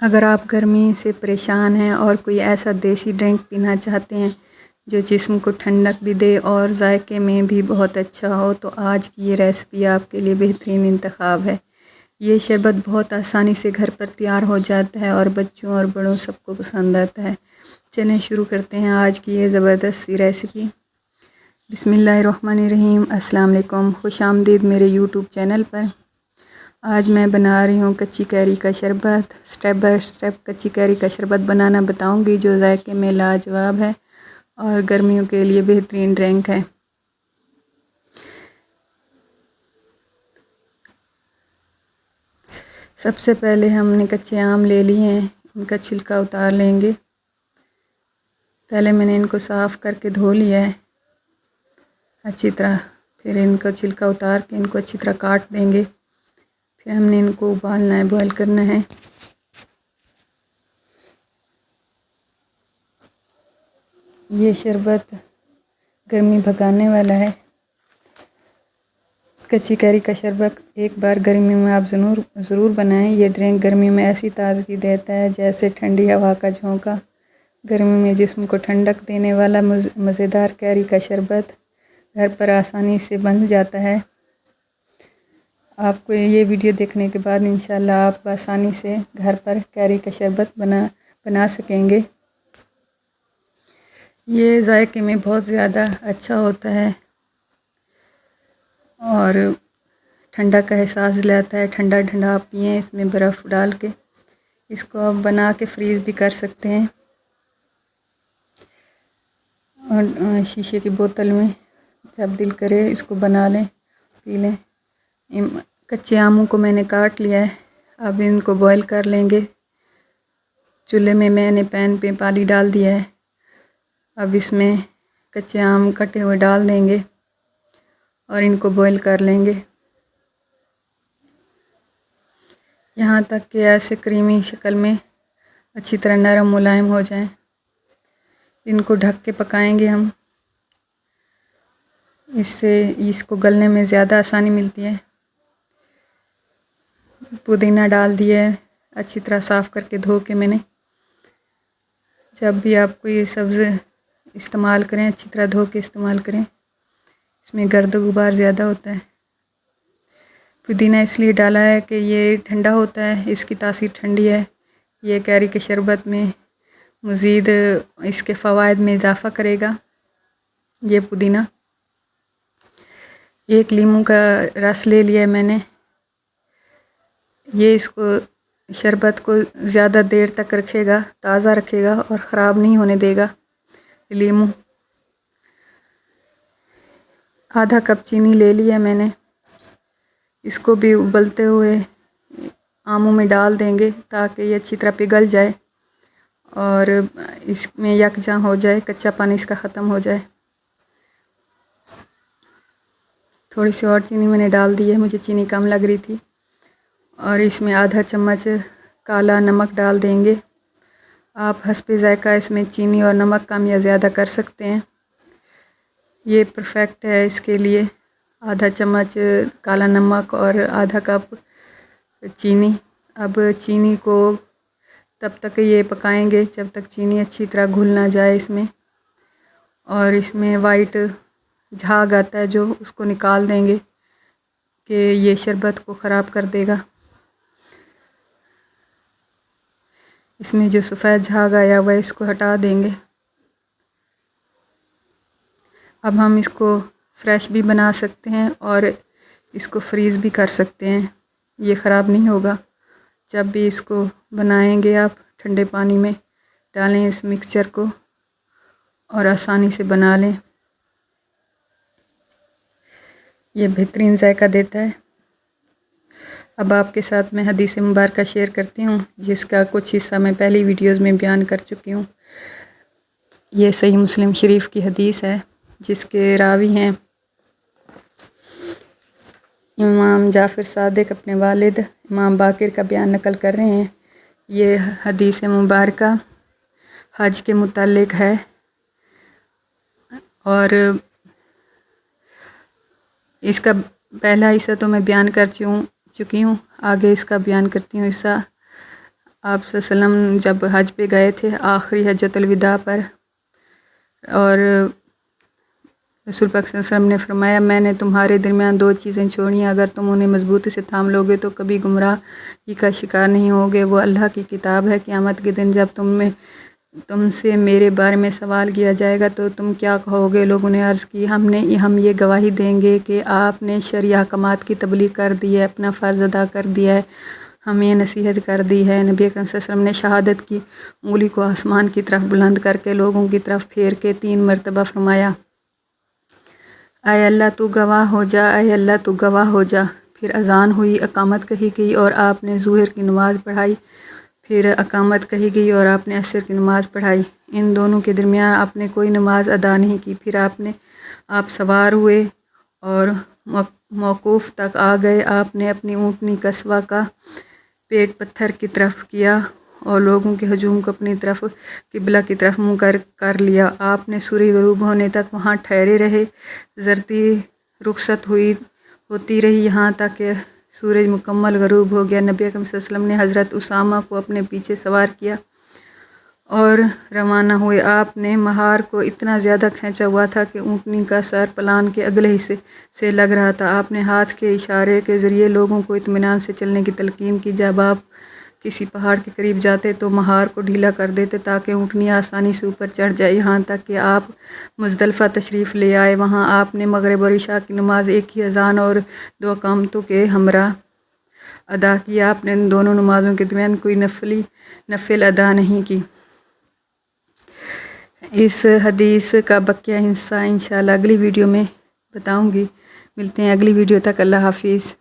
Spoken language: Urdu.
اگر آپ گرمی سے پریشان ہیں اور کوئی ایسا دیسی ڈرنک پینا چاہتے ہیں جو جسم کو ٹھنڈک بھی دے اور ذائقے میں بھی بہت اچھا ہو، تو آج کی یہ ریسپی آپ کے لیے بہترین انتخاب ہے۔ یہ شربت بہت آسانی سے گھر پر تیار ہو جاتا ہے اور بچوں اور بڑوں سب کو پسند آتا ہے۔ چلیں شروع کرتے ہیں آج کی یہ زبردست سی ریسپی۔ بسم اللہ الرحمن الرحیم۔ السلام علیکم، خوش آمدید میرے یوٹیوب چینل پر۔ آج میں بنا رہی ہوں کچی کیری کا شربت۔ سٹیپ بائی سٹیپ کچی کیری کا شربت بنانا بتاؤں گی، جو ذائقے میں لاجواب ہے اور گرمیوں کے لیے بہترین ڈرنک ہے۔ سب سے پہلے ہم نے کچے آم لے لیے ہیں، ان کا چھلکا اتار لیں گے۔ پہلے میں نے ان کو صاف کر کے دھو لیا ہے اچھی طرح، پھر ان کا چھلکا اتار کے ان کو اچھی طرح کاٹ دیں گے۔ پھر ہم نے ان کو ابالنا ہے، بوائل کرنا ہے۔ یہ شربت گرمی بھگانے والا ہے۔ کچی کیری کا شربت ایک بار گرمی میں آپ ضرور بنائیں۔ یہ ڈرنک گرمی میں ایسی تازگی دیتا ہے جیسے ٹھنڈی ہوا کا جھونکا۔ گرمی میں جسم کو ٹھنڈک دینے والا مزیدار کیری کا شربت گھر پر آسانی سے بن جاتا ہے۔ آپ کو یہ ویڈیو دیکھنے کے بعد انشاءاللہ آپ آسانی سے گھر پر کیری کا شربت بنا سکیں گے۔ یہ ذائقے میں بہت زیادہ اچھا ہوتا ہے اور ٹھنڈا کا احساس دلاتا ہے۔ ٹھنڈا ٹھنڈا آپ پئیں، اس میں برف ڈال کے۔ اس کو آپ بنا کے فریز بھی کر سکتے ہیں اور شیشے کی بوتل میں جب دل کرے اس کو بنا لیں، پی لیں۔ کچے آموں کو میں نے کاٹ لیا ہے، اب ان کو بوائل کر لیں گے۔ چولہے میں نے پین پہ پانی ڈال دیا ہے۔ اب اس میں کچے آم کٹے ہوئے ڈال دیں گے اور ان کو بوائل کر لیں گے یہاں تک کہ ایسے کریمی شکل میں اچھی طرح نرم ملائم ہو جائیں۔ ان کو ڈھک کے پکائیں گے ہم، اس سے اس کو گلنے میں زیادہ آسانی ملتی ہے۔ پودینہ ڈال دیا ہے، اچھی طرح صاف کر کے دھو کے میں نے۔ جب بھی آپ کو یہ سبزی استعمال کریں، اچھی طرح دھو کے استعمال کریں، اس میں گرد و غبار زیادہ ہوتا ہے۔ پودینہ اس لیے ڈالا ہے کہ یہ ٹھنڈا ہوتا ہے، اس کی تاثیر ٹھنڈی ہے۔ یہ کیری کے شربت میں مزید اس کے فوائد میں اضافہ کرے گا۔ یہ پودینہ، ایک لیموں کا رس لے لیا ہے میں نے۔ یہ اس کو شربت کو زیادہ دیر تک رکھے گا، تازہ رکھے گا اور خراب نہیں ہونے دے گا۔ لیموں، آدھا کپ چینی لے لیا میں نے۔ اس کو بھی ابلتے ہوئے آموں میں ڈال دیں گے تاکہ یہ اچھی طرح پگھل جائے اور اس میں یکجاں ہو جائے، کچا پانی اس کا ختم ہو جائے۔ تھوڑی سی اور چینی میں نے ڈال دی ہے، مجھے چینی کم لگ رہی تھی۔ اور اس میں آدھا چمچ کالا نمک ڈال دیں گے۔ آپ حسب ذائقہ اس میں چینی اور نمک کم یا زیادہ کر سکتے ہیں۔ یہ پرفیکٹ ہے اس کے لیے، آدھا چمچ کالا نمک اور آدھا کپ چینی۔ اب چینی کو تب تک یہ پکائیں گے جب تک چینی اچھی طرح گھل نہ جائے اس میں، اور اس میں وائٹ جھاگ آتا ہے جو، اس کو نکال دیں گے کہ یہ شربت کو خراب کر دے گا۔ اس میں جو سفید جھاگ آیا ہوا ہے اس کو ہٹا دیں گے۔ اب ہم اس کو فریش بھی بنا سکتے ہیں اور اس کو فریز بھی کر سکتے ہیں، یہ خراب نہیں ہوگا۔ جب بھی اس کو بنائیں گے آپ ٹھنڈے پانی میں ڈالیں اس مکسچر کو اور آسانی سے بنا لیں۔ یہ بہترین ذائقہ دیتا ہے۔ اب آپ کے ساتھ میں حدیث مبارکہ شیئر کرتی ہوں، جس کا کچھ حصہ میں پہلی ویڈیوز میں بیان کر چکی ہوں۔ یہ صحیح مسلم شریف کی حدیث ہے، جس کے راوی ہیں امام جعفر صادق، اپنے والد امام باقر کا بیان نقل کر رہے ہیں۔ یہ حدیث مبارکہ حج کے متعلق ہے اور اس کا پہلا حصہ تو میں بیان کر چکی ہوں، آگے اس کا بیان کرتی ہوں حصہ۔ آپ صلی اللہ علیہ وسلم جب حج پہ گئے تھے آخری حجۃ الوداع پر، اور رسول پاک صلی اللہ علیہ وسلم نے فرمایا میں نے تمہارے درمیان 2 چیزیں چھوڑی ہیں، اگر تم انہیں مضبوطی سے تھام لو گے تو کبھی گمراہی کا شکار نہیں ہوگے۔ وہ اللہ کی کتاب ہے، قیامت کے دن جب تم سے میرے بارے میں سوال کیا جائے گا تو تم کیا کہو گے؟ لوگوں نے عرض کی ہم یہ گواہی دیں گے کہ آپ نے شرعی احکامات کی تبلیغ کر دی ہے، اپنا فرض ادا کر دیا ہے، ہمیں نصیحت کر دی ہے۔ نبی اکرم صلی اللہ علیہ وسلم نے شہادت کی انگلی کو آسمان کی طرف بلند کر کے لوگوں کی طرف پھیر کے 3 مرتبہ فرمایا، اے اللہ تو گواہ ہو جا، اے اللہ تو گواہ ہو جا۔ پھر اذان ہوئی، اقامت کہی گئی اور آپ نے ظہر کی نماز پڑھائی، پھر اقامت کہی گئی اور آپ نے عصر کی نماز پڑھائی۔ ان دونوں کے درمیان آپ نے کوئی نماز ادا نہیں کی۔ پھر آپ سوار ہوئے اور موقوف تک آ گئے۔ آپ نے اپنی اونٹنی قصوہ کا پیٹ پتھر کی طرف کیا اور لوگوں کے ہجوم کو اپنی طرف قبلہ کی طرف منہ کر لیا۔ آپ نے سورج غروب ہونے تک وہاں ٹھہرے رہے۔ زردی رخصت ہوتی رہی یہاں تک کہ سورج مکمل غروب ہو گیا۔ نبی اکرم صلی اللہ علیہ وسلم نے حضرت اسامہ کو اپنے پیچھے سوار کیا اور روانہ ہوئے۔ آپ نے مہار کو اتنا زیادہ کھینچا ہوا تھا کہ اونٹنی کا سر پلان کے اگلے حصے سے لگ رہا تھا۔ آپ نے ہاتھ کے اشارے کے ذریعے لوگوں کو اطمینان سے چلنے کی تلقین کی۔ جب آپ کسی پہاڑ کے قریب جاتے تو مہار کو ڈھیلا کر دیتے تاکہ اونٹنی آسانی سے اوپر چڑھ جائے، یہاں تک کہ آپ مزدلفہ تشریف لے آئے۔ وہاں آپ نے مغرب اور عشاء کی نماز ایک ہی اذان اور 2 اقامتوں کے ہمراہ ادا کی۔ آپ نے ان دونوں نمازوں کے درمیان کوئی نفل ادا نہیں کی۔ اس حدیث کا بقیہ حصہ انشاءاللہ اگلی ویڈیو میں بتاؤں گی۔ ملتے ہیں اگلی ویڈیو تک، اللہ حافظ۔